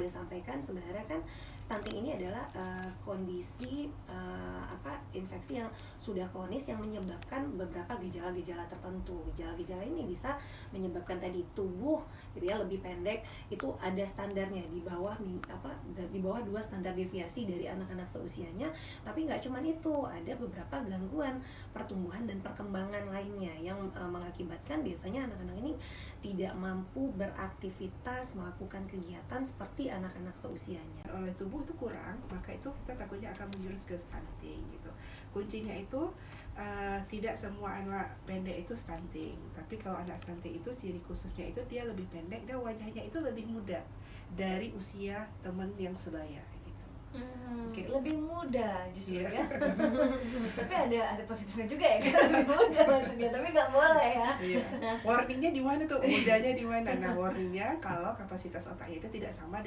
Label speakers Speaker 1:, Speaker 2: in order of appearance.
Speaker 1: sampaikan, sebenarnya kan stunting ini adalah kondisi infeksi yang sudah kronis yang menyebabkan beberapa gejala-gejala tertentu. Gejala-gejala ini bisa menyebabkan tadi tubuh gitu ya lebih pendek, itu ada standarnya di bawah 2 standar deviasi dari anak-anak seusianya. Tapi nggak cuma itu, ada beberapa gangguan pertumbuhan dan perkembangan lainnya yang mengakibatkan biasanya anak-anak ini tidak mampu beraktivitas, melakukan kegiatan seperti anak-anak seusianya.
Speaker 2: Oleh tubuh itu kurang, maka itu kita takutnya akan menjurus ke stunting gitu. Kuncinya itu tidak semua anak pendek itu stunting, tapi kalau anak stunting itu ciri khususnya itu dia lebih pendek dan wajahnya itu lebih muda dari usia teman yang sebaya gitu.
Speaker 3: Okay. Lebih muda justru ya. Tapi ada positifnya juga ya kan, lebih muda maksudnya, tapi nggak boleh ya.
Speaker 2: Warningnya di mana tuh, mudanya di mana? Nah, warningnya kalau kapasitas otaknya itu tidak sama